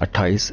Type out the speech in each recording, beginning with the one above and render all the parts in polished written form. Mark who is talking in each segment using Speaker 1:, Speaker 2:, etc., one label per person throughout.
Speaker 1: 28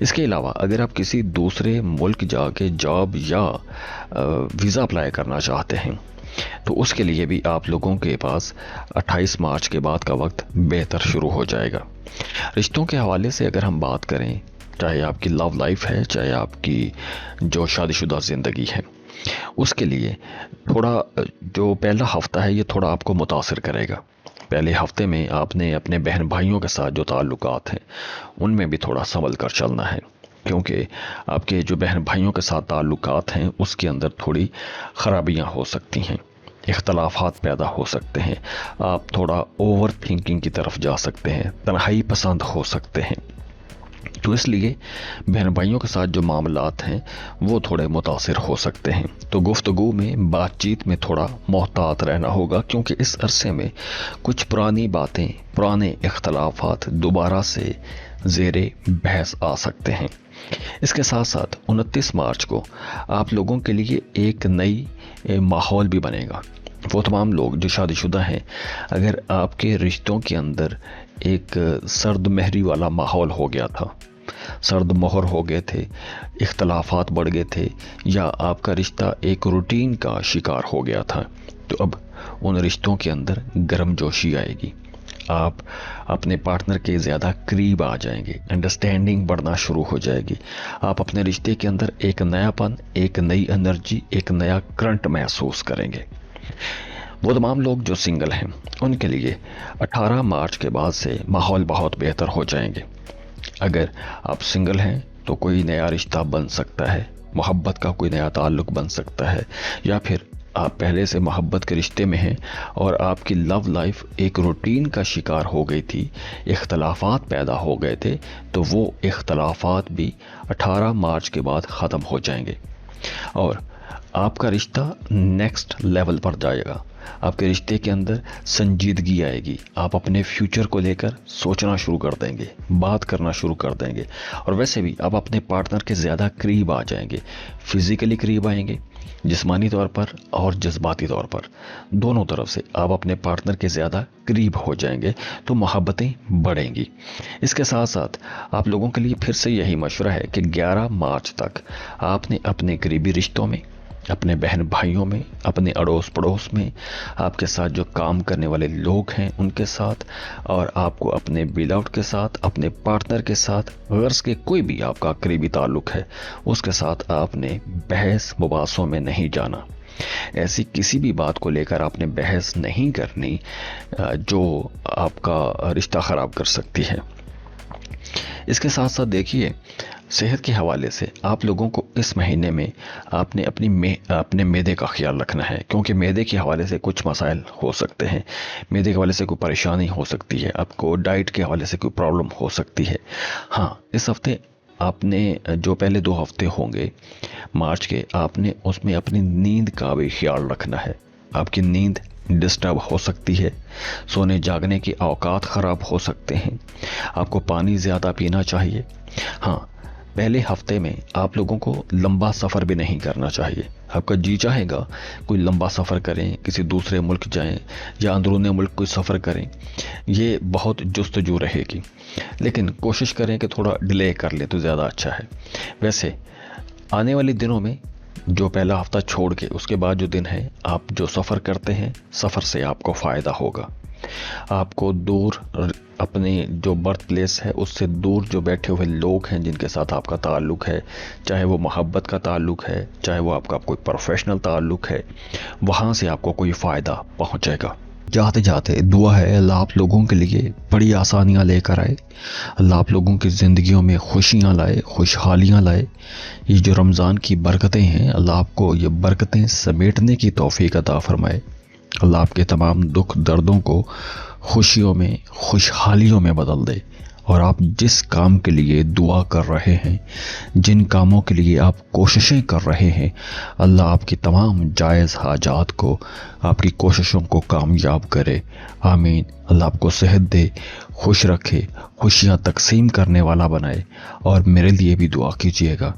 Speaker 1: اس کے علاوہ اگر آپ کسی دوسرے ملک جا کے جاب یا ویزا اپلائی کرنا چاہتے ہیں تو اس کے لیے بھی آپ لوگوں کے پاس 28 مارچ کے بعد کا وقت بہتر شروع ہو جائے گا۔ رشتوں کے حوالے سے اگر ہم بات کریں، چاہے آپ کی لو لائف ہے، چاہے آپ کی جو شادی شدہ زندگی ہے، اس کے لیے تھوڑا جو پہلا ہفتہ ہے یہ تھوڑا آپ کو متاثر کرے گا۔ پہلے ہفتے میں آپ نے اپنے بہن بھائیوں کے ساتھ جو تعلقات ہیں ان میں بھی تھوڑا سنبھل کر چلنا ہے، کیونکہ آپ کے جو بہن بھائیوں کے ساتھ تعلقات ہیں اس کے اندر تھوڑی خرابیاں ہو سکتی ہیں، اختلافات پیدا ہو سکتے ہیں، آپ تھوڑا اوور تھنکنگ کی طرف جا سکتے ہیں، تنہائی پسند ہو سکتے ہیں۔ تو اس لیے بہن بھائیوں کے ساتھ جو معاملات ہیں وہ تھوڑے متاثر ہو سکتے ہیں، تو گفتگو میں بات چیت میں تھوڑا محتاط رہنا ہوگا، کیونکہ اس عرصے میں کچھ پرانی باتیں، پرانے اختلافات دوبارہ سے زیر بحث آ سکتے ہیں۔ اس کے ساتھ ساتھ 29 مارچ کو آپ لوگوں کے لیے ایک نئی ماحول بھی بنے گا۔ وہ تمام لوگ جو شادی شدہ ہیں، اگر آپ کے رشتوں کے اندر ایک سرد مہری والا ماحول ہو گیا تھا، سرد مہر ہو گئے تھے، اختلافات بڑھ گئے تھے، یا آپ کا رشتہ ایک روٹین کا شکار ہو گیا تھا، تو اب ان رشتوں کے اندر گرم جوشی آئے گی، آپ اپنے پارٹنر کے زیادہ قریب آ جائیں گے، انڈرسٹینڈنگ بڑھنا شروع ہو جائے گی، آپ اپنے رشتے کے اندر ایک نیا پن، ایک نئی انرجی، ایک نیا کرنٹ محسوس کریں گے۔ وہ تمام لوگ جو سنگل ہیں ان کے لیے 18 مارچ کے بعد سے ماحول بہت بہتر ہو جائیں گے۔ اگر آپ سنگل ہیں تو کوئی نیا رشتہ بن سکتا ہے، محبت کا کوئی نیا تعلق بن سکتا ہے، یا پھر آپ پہلے سے محبت کے رشتے میں ہیں اور آپ کی لو لائف ایک روٹین کا شکار ہو گئی تھی، اختلافات پیدا ہو گئے تھے، تو وہ اختلافات بھی 18 مارچ کے بعد ختم ہو جائیں گے اور آپ کا رشتہ نیکسٹ لیول پر جائے گا۔ آپ کے رشتے کے اندر سنجیدگی آئے گی، آپ اپنے فیوچر کو لے کر سوچنا شروع کر دیں گے، بات کرنا شروع کر دیں گے، اور ویسے بھی آپ اپنے پارٹنر کے زیادہ قریب آ جائیں گے، فزیکلی قریب آئیں گے، جسمانی طور پر اور جذباتی طور پر، دونوں طرف سے آپ اپنے پارٹنر کے زیادہ قریب ہو جائیں گے، تو محبتیں بڑھیں گی۔ اس کے ساتھ ساتھ آپ لوگوں کے لیے پھر سے یہی مشورہ ہے کہ 11 مارچ تک آپ نے اپنے قریبی رشتوں میں، اپنے بہن بھائیوں میں، اپنے اڑوس پڑوس میں، آپ کے ساتھ جو کام کرنے والے لوگ ہیں ان کے ساتھ، اور آپ کو اپنے بیلاؤٹ کے ساتھ، اپنے پارٹنر کے ساتھ، غرض کے کوئی بھی آپ کا قریبی تعلق ہے اس کے ساتھ آپ نے بحث مباحثوں میں نہیں جانا۔ ایسی کسی بھی بات کو لے کر آپ نے بحث نہیں کرنی جو آپ کا رشتہ خراب کر سکتی ہے۔ اس کے ساتھ ساتھ دیکھیے، صحت کے حوالے سے آپ لوگوں کو اس مہینے میں آپ نے اپنے معدے کا خیال رکھنا ہے، کیونکہ معدے کے حوالے سے کچھ مسائل ہو سکتے ہیں، معدے کے حوالے سے کوئی پریشانی ہو سکتی ہے، آپ کو ڈائٹ کے حوالے سے کوئی پرابلم ہو سکتی ہے۔ ہاں، اس ہفتے آپ نے جو پہلے 2 ہفتے ہوں گے مارچ کے، آپ نے اس میں اپنی نیند کا بھی خیال رکھنا ہے۔ آپ کی نیند ڈسٹرب ہو سکتی ہے، سونے جاگنے کے اوقات خراب ہو سکتے ہیں، آپ کو پانی زیادہ پینا چاہیے۔ ہاں، پہلے ہفتے میں آپ لوگوں کو لمبا سفر بھی نہیں کرنا چاہیے۔ آپ کا جی چاہے گا کوئی لمبا سفر کریں، کسی دوسرے ملک جائیں یا اندرون ملک کوئی سفر کریں، یہ بہت جستجو رہے گی، لیکن کوشش کریں کہ تھوڑا ڈیلے کر لیں تو زیادہ اچھا ہے۔ ویسے آنے والے دنوں میں جو پہلا ہفتہ چھوڑ کے اس کے بعد جو دن ہے، آپ جو سفر کرتے ہیں، سفر سے آپ کو فائدہ ہوگا۔ آپ کو دور اپنے جو برتھ پلیس ہے اس سے دور جو بیٹھے ہوئے لوگ ہیں جن کے ساتھ آپ کا تعلق ہے، چاہے وہ محبت کا تعلق ہے، چاہے وہ آپ کا کوئی پروفیشنل تعلق ہے، وہاں سے آپ کو کوئی فائدہ پہنچے گا۔ جاتے جاتے دعا ہے اللہ آپ لوگوں کے لیے بڑی آسانیاں لے کر آئے، اللہ آپ لوگوں کی زندگیوں میں خوشیاں لائے، خوشحالیاں لائے۔ یہ جو رمضان کی برکتیں ہیں، اللہ آپ کو یہ برکتیں سمیٹنے کی توفیق عطا فرمائے۔ اللہ آپ کے تمام دکھ دردوں کو خوشیوں میں، خوشحالیوں میں بدل دے، اور آپ جس کام کے لیے دعا کر رہے ہیں، جن کاموں کے لیے آپ کوششیں کر رہے ہیں، اللہ آپ کی تمام جائز حاجات کو، آپ کی کوششوں کو کامیاب کرے۔ آمین۔ اللہ آپ کو صحت دے، خوش رکھے، خوشیاں تقسیم کرنے والا بنائے، اور میرے لیے بھی دعا کیجیے گا۔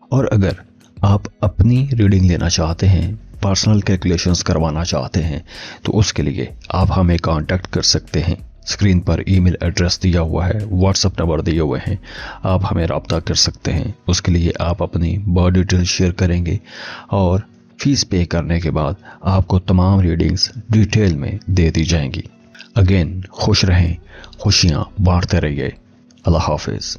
Speaker 1: اور اگر آپ اپنی ریڈنگ لینا چاہتے ہیں، پرسنل کیلکولیشنز کروانا چاہتے ہیں، تو اس کے لیے آپ ہمیں کانٹیکٹ کر سکتے ہیں۔ اسکرین پر ای میل ایڈریس دیا ہوا ہے، واٹس ایپ نمبر دیے ہوئے ہیں، آپ ہمیں رابطہ کر سکتے ہیں۔ اس کے لیے آپ اپنی برتھ ڈیٹیل شیئر کریں گے اور فیس پے کرنے کے بعد آپ کو تمام ریڈنگز ڈیٹیل میں دے دی جائیں گی۔ اگین خوش رہیں، خوشیاں بانٹتے رہیے۔ اللہ حافظ۔